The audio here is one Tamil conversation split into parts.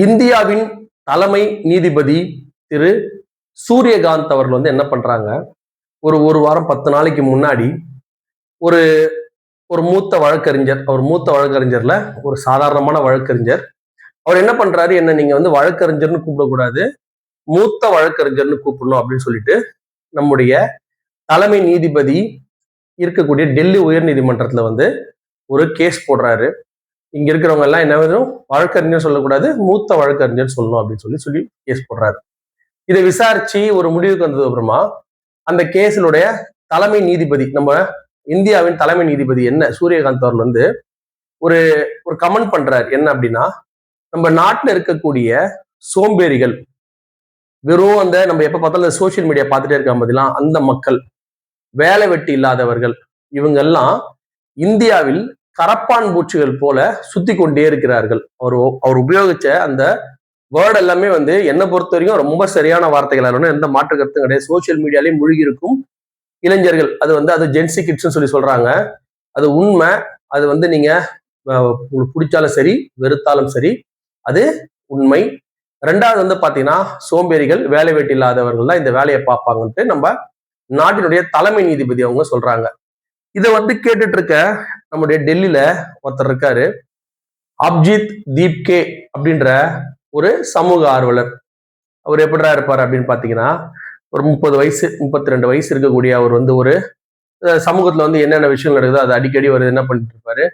இந்தியாவின் தலைமை நீதிபதி திரு சூரியகாந்த் அவர்கள் என்ன பண்றாங்க, ஒரு வாரம் 10 நாளைக்கு முன்னாடி ஒரு ஒரு மூத்த வழக்கறிஞர், அவர் மூத்த வழக்கறிஞர்ல ஒரு சாதாரணமான வழக்கறிஞர். அவர் என்ன பண்றாரு, என்ன நீங்க வழக்கறிஞர்னு கூப்பிடக்கூடாது, மூத்த வழக்கறிஞர்னு கூப்பிடணும் அப்படின்னு சொல்லிட்டு நம்முடைய தலைமை நீதிபதி இருக்கக்கூடிய டெல்லி உயர் நீதிமன்றத்துல ஒரு கேஸ் போடுறாரு. இங்க இருக்கிறவங்க எல்லாம் என்ன வழக்கறிஞர் சொல்லக்கூடாது, மூத்த வழக்கறிஞர் சொல்லணும் அப்படின்னு சொல்லி கேஸ் போடுறாரு. இதை விசாரிச்சு ஒரு முடிவுக்கு வந்தது அப்புறமா அந்த கேஸினுடைய தலைமை நீதிபதி, நம்ம இந்தியாவின் தலைமை நீதிபதி என்ன சூரியகாந்த் அவர்கள் ஒரு ஒரு கமெண்ட் பண்றாரு. என்ன அப்படின்னா, நம்ம நாட்டுல இருக்கக்கூடிய சோம்பேறிகள், வெறும் நம்ம எப்ப பார்த்தாலும் சோசியல் மீடியா பார்த்துட்டே இருக்க பதிலாம் அந்த மக்கள், வேலை வெட்டி இல்லாதவர்கள், இவங்க எல்லாம் இந்தியாவில் கரப்பான் பூச்சிகள் போல சுத்தி கொண்டே இருக்கிறார்கள். அவர் உபயோகிச்ச அந்த வேர்ட் எல்லாமே என்னை பொறுத்த வரைக்கும் ரொம்ப சரியான வார்த்தைகள், எந்த மாற்று கருத்தும் கிடையாது. சோசியல் மீடியாலேயே மூழ்கி இருக்கும் இளைஞர்கள், அது ஜென்சி கிட்ஸ்ன்னு சொல்றாங்க. அது உண்மை. அது நீங்க உங்களுக்கு பிடிச்சாலும் சரி, வெறுத்தாலும் சரி, அது உண்மை. ரெண்டாவது பாத்தீங்கன்னா, சோம்பேறிகள், வேலை வெட்டி இல்லாதவர்கள் தான் இந்த வேலையை பார்ப்பாங்கன்ட்டு நம்ம நாட்டினுடைய தலைமை நீதிபதி அவங்க சொல்றாங்க. இதை கேட்டுட்டு இருக்க நம்முடைய டெல்லியில ஒருத்தர் இருக்காரு, அப்ஜித் தீப்கே அப்படின்ற ஒரு சமூக ஆர்வலர். அவர் எப்படிடா இருப்பார் அப்படின்னு பாத்தீங்கன்னா, ஒரு 30 வயசு 32 வயசு இருக்கக்கூடிய அவர் ஒரு சமூகத்துல என்னென்ன விஷயங்கள் நடக்குதோ அது அடிக்கடி என்ன பண்ணிட்டு இருப்பாரு,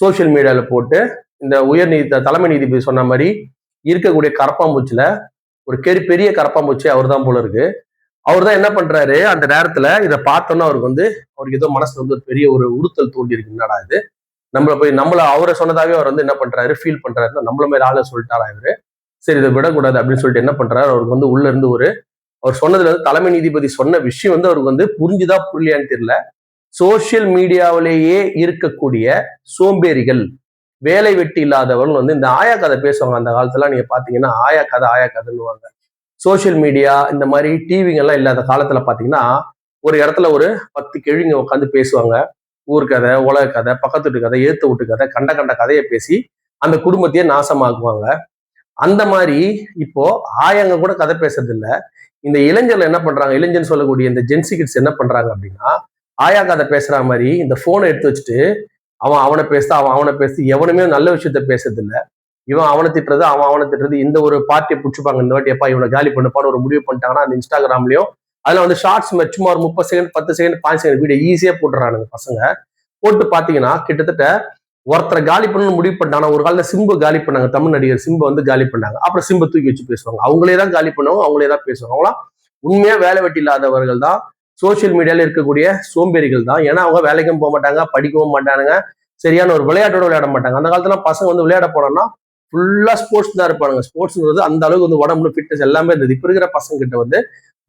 சோசியல் மீடியால போட்டு இந்த தலைமை நீதிபதி சொன்ன மாதிரி இருக்கக்கூடிய கரப்பாம்பூச்சில ஒரு பெரிய கரப்பாம்பூச்சி அவர் தான் போல இருக்கு. அவர் தான் என்ன பண்றாரு, அந்த நேரத்துல இதை பார்த்தோன்னா அவருக்கு ஏதோ மனசுல ஒரு பெரிய ஒரு உறுத்தல் தோண்டி இருக்கு. என்னடா இது, நம்மள அவரை சொன்னதாவே அவர் என்ன பண்றாரு, ஃபீல் பண்றாரு, நம்மள மாதிரி ஆளு சொல்லிட்டாரா இவரு, சரி இதை விடக்கூடாது அப்படின்னு சொல்லிட்டு என்ன பண்றாரு, அவருக்கு உள்ள இருந்து அவர் சொன்னதுல தலைமை நீதிபதி சொன்ன விஷயம் அவருக்கு புரிஞ்சுதா புரியலையான்னு தெரியல. சோசியல் மீடியாவிலேயே இருக்கக்கூடிய சோம்பேறிகள், வேலை வெட்டி இல்லாதவர்கள் இந்த ஆயா கதை பேசுவாங்க. அந்த காலத்துல நீங்க பாத்தீங்கன்னா ஆயா கதைன்னுவாங்க. சோசியல் மீடியா இந்த மாதிரி டிவிங்க எல்லாம் இல்லாத காலத்துல பாத்தீங்கன்னா, ஒரு இடத்துல ஒரு 10 கிழிங்க உட்காந்து பேசுவாங்க. ஊர் கதை, உலக கதை, பக்கத்து வீட்டு கதை, ஏத்து வீட்டு கதை, கண்ட கதையை பேசி அந்த குடும்பத்தையே நாசமாக்குவாங்க. அந்த மாதிரி இப்போ ஆயங்க கூட கதை பேசுறது இல்ல. இந்த இளைஞர்கள் என்ன பண்றாங்க, இளைஞன் சொல்லக்கூடிய இந்த ஜென்சி கிட்ஸ் என்ன பண்றாங்க அப்படின்னா, ஆயா கதை பேசுற மாதிரி இந்த போனை எடுத்து வச்சுட்டு அவனை பேசு, எவனுமே நல்ல விஷயத்த பேசுறது இல்ல. இவன் அவனை திட்டுறது, அவனை திட்டுறது. இந்த ஒரு பார்ட்டியை பிடிச்சிப்பாங்க, இந்த வாட்டி எப்பா இவனை காலி பண்ணப்பான்னு ஒரு முடிவு பண்ணிட்டாங்கன்னா அந்த இன்ஸ்டாகிராம்லயும் அதுல ஷார்ட்ஸ் சும்மா ஒரு 30 செகண்ட் 10 செகண்ட் 5 செகண்ட் வீடியோ ஈஸியா போட்டுறானுங்க பசங்க. போட்டு பாத்தீங்கன்னா கிட்டத்தட்ட ஒருத்தரை காலி பண்ணணும்னு முடிவு பண்ணிட்டாங்கன்னா, ஒரு காலத்துல சிம்பு காலி பண்ணாங்க, தமிழ் நடிகர் சிம்பு காலி பண்ணாங்க. அப்புறம் சிம்பை தூக்கி வச்சு பேசுவாங்க. அவங்களே தான் காலி பண்ணுவாங்க, அவங்களே தான் பேசுவாங்க. அவங்களாம் உண்மையா வேலை வெட்டி இல்லாதவர்கள் தான், சோசியல் மீடியால இருக்கக்கூடிய சோம்பேறிகள் தான். ஏன்னா அவங்க வேலைக்கும் போக மாட்டாங்க, படிக்கவும் மாட்டானுங்க, சரியான ஒரு விளையாட்டோட விளையாட மாட்டாங்க. அந்த காலத்துல பசங்க விளையாட போனோம்னா ஃபுல்லா ஸ்போர்ட்ஸ் தான் இருப்பானுங்க. ஸ்போர்ட்ஸ்ங்கிறது அந்த அளவுக்கு உடம்புல ஃபிட்னஸ் எல்லாமே இருந்தது. இப்ப இருக்கிற பசங்க கிட்ட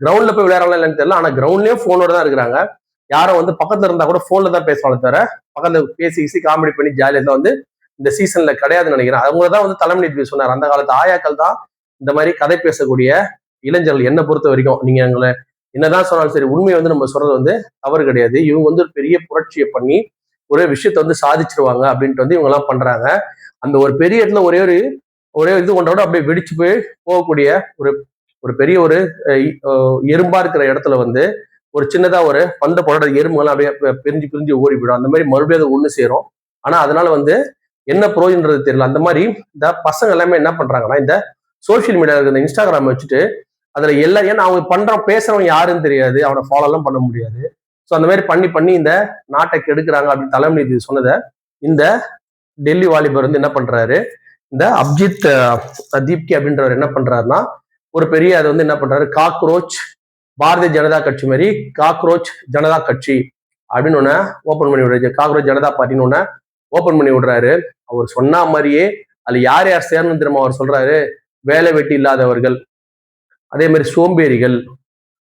கிரவுண்ட்ல போய் விளையாடலாம் இல்லைன்னு தெரியல, ஆனா கிரவுண்ட்லயும் போனோட தான் இருக்கிறாங்க. யாரும் பக்கத்துல இருந்தா கூட போன்ல தான் பேசுவாங்க தவிர பக்கத்துல பேசி காமெடி பண்ணி ஜாலியா தான் இந்த சீசன்ல கிடையாதுன்னு நினைக்கிறேன். அவங்க தான் தலைமை நீதிபதி சொன்னார், அந்த காலத்து ஆயாக்கள் தான் இந்த மாதிரி கதை பேசக்கூடிய இளைஞர்கள். என்ன பொறுத்த வரைக்கும் நீங்க எங்களை என்னதான் சொன்னாலும் சரி, உண்மையை நம்ம சொல்றது தவறு கிடையாது. இவங்க ஒரு பெரிய புரட்சியை பண்ணி ஒரு விஷயத்த சாதிச்சிருவாங்க அப்படின்ட்டு இவங்க எல்லாம் பண்றாங்க. அந்த ஒரு பெரிய இடத்துல ஒரே இது கொண்டோட அப்படியே வெடிச்சு போகக்கூடிய ஒரு பெரிய ஒரு எறும்பா இருக்கிற இடத்துல ஒரு சின்னதா ஒரு பந்த போட எறும்புகள் அப்படியே பிரிஞ்சு ஓடிவிடும். அந்த மாதிரி மறுபடியும் அதை ஒண்ணு சேரும். ஆனா அதனால என்ன ப்ரோஜன்றது தெரியல. அந்த மாதிரி இந்த பசங்க எல்லாமே என்ன பண்றாங்கன்னா, இந்த சோசியல் மீடியா இந்த இன்ஸ்டாகிராம் வச்சுட்டு அதுல எல்லாம், ஏன்னா அவங்க பேசுறவங்க யாருன்னு தெரியாது, அவனை ஃபாலோ எல்லாம் பண்ண முடியாது. ஸோ அந்த மாதிரி பண்ணி இந்த நாட்டை கெடுக்கிறாங்க அப்படின்னு தலைமை நீதி சொன்னதை இந்த டெல்லி வாலிபர் என்ன பண்றாரு, இந்த அப்ஜித் தீப்கே அப்படின்றவர் என்ன பண்றாருன்னா, ஒரு பெரிய அதை என்ன பண்றாரு, காக்ரோச் பாரதிய ஜனதா கட்சி மாதிரி காக்ரோச் ஜனதா கட்சி அப்படின்னு ஒண்ணு ஓபன் பண்ணி விடுறாரு. காக்ரோச் ஜனதா பார்ட்டின்னு ஒண்ணு ஓபன் பண்ணி விடுறாரு. அவர் சொன்ன மாதிரியே அதுல யார் யார் சேரணும் தெரியுமா, அவர் சொல்றாரு, வேலை வெட்டி இல்லாதவர்கள், அதே மாதிரி சோம்பேறிகள்,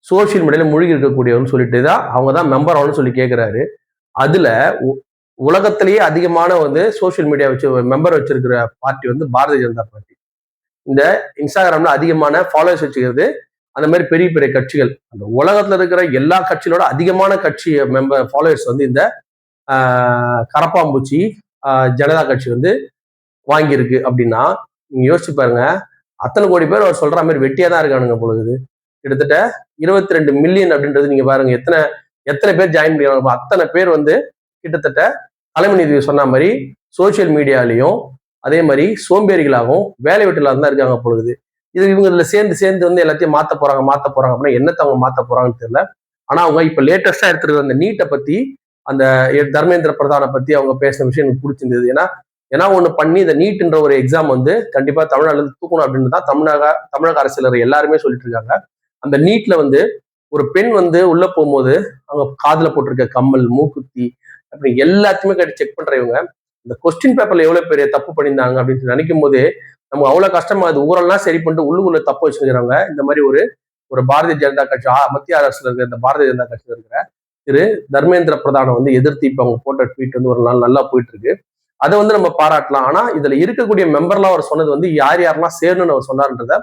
சோசியல் மீடியால மூழ்கி இருக்கக்கூடியவர்னு சொல்லிட்டு தான் அவங்க தான் மெம்பர் ஆகணும்னு சொல்லி கேட்கிறாரு. அதுல உலகத்திலேயே அதிகமான சோசியல் மீடியா வச்சு மெம்பர் வச்சிருக்கிற பார்ட்டி பாரதிய ஜனதா பார்ட்டி. இந்த இன்ஸ்டாகிராம்ல அதிகமான ஃபாலோவர்ஸ் வச்சுக்கிறது அந்த மாதிரி பெரிய பெரிய கட்சிகள். அந்த உலகத்துல இருக்கிற எல்லா கட்சிகளோட அதிகமான கட்சி மெம்பர் ஃபாலோவர்ஸ் இந்த கரப்பாம்பூச்சி ஜனதா கட்சி வாங்கியிருக்கு அப்படின்னா, நீங்க யோசிச்சு பாருங்க, அத்தனை கோடி பேர் அவர் சொல்ற மாதிரி வெட்டியா தான் இருக்கானுங்க பொழுது. கிட்டத்தட்ட 22 மில்லியன் அப்படின்றது நீங்க பாருங்க, எத்தனை எத்தனை பேர் ஜாயின் பண்ணிடுவாங்க. அத்தனை பேர் வந்து கிட்டத்தட்ட தலைமை நீதிபதி சொன்ன மாதிரி சோசியல் மீடியாலையும் அதே மாதிரி சோம்பேறிகளாகவும் வேலை வெட்டிலாம் தான் இருக்காங்க பொழுது. இது இவங்க இதுல சேர்ந்து சேர்ந்து வந்து எல்லாத்தையும் மாத்த போறாங்க அப்படின்னா என்னத்தை அவங்க மாத்த போறாங்கன்னு தெரியல. ஆனா அவங்க இப்ப லேட்டஸ்டா எடுத்துருக்க அந்த நீட்டை பத்தி, அந்த தர்மேந்திர பிரதானை பத்தி அவங்க பேசின விஷயம் எனக்கு பிடிச்சிருந்தது. ஏன்னா ஒண்ணு பண்ணி இந்த நீட்ன்ற ஒரு எக்ஸாம் வந்து கண்டிப்பா தமிழ்நாடுல தூக்கணும் அப்படின்னு தான் தமிழக அரசியலர் எல்லாருமே சொல்லிட்டு இருக்காங்க. அந்த நீட்ல வந்து ஒரு பெண் வந்து உள்ள போகும்போது அவங்க காதுல போட்டிருக்க கம்மல், மூக்குத்தி அப்படி எல்லாத்தையுமே கட்டி செக் பண்றவங்க இந்த கொஸ்டின் பேப்பர்ல எவ்வளவு பெரிய தப்பு பண்ணியிருந்தாங்க அப்படின்னு நினைக்கும் போது நமக்கு அவ்வளவு கஷ்டமா, அது ஊரெல்லாம் சரி பண்ணிட்டு உள்ளுக்குள்ள தப்பு வச்சுக்கிறாங்க. இந்த மாதிரி ஒரு ஒரு பாரதிய ஜனதா கட்சி மத்திய அரசுல இருக்கிற இந்த பாரதிய ஜனதா கட்சியில இருக்கிற திரு தர்மேந்திர பிரதானை வந்து எதிர்த்து இப்ப அவங்க போட்ட ட்வீட் வந்து ஒரு நாள் நல்லா போயிட்டு இருக்கு. அதை வந்து நம்ம பாராட்டலாம். ஆனா இதுல இருக்கக்கூடிய மெம்பர்லாம் அவர் சொன்னது வந்து யார் யாரெல்லாம் சேரணும்னு அவர் சொன்னார்ன்றத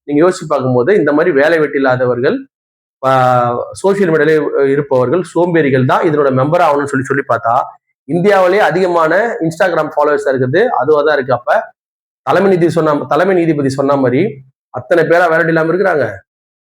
நீங்க யோசிச்சு பார்க்கும்போது இந்த மாதிரி வேலை வெட்டி இல்லாதவர்கள், சோசியல் மீடியால இருப்பவர்கள், சோம்பேறிகள் தான் இதனோட மெம்பர் ஆகணும்னு சொல்லி பார்த்தா இந்தியாவிலேயே அதிகமான இன்ஸ்டாகிராம் ஃபாலோவர்ஸ் இருக்குது அதுவா தான் இருக்கு. அப்ப தலைமை நீதிபதி சொன்ன மாதிரி அத்தனை பேரா வேலை இல்லாம இருக்கிறாங்க.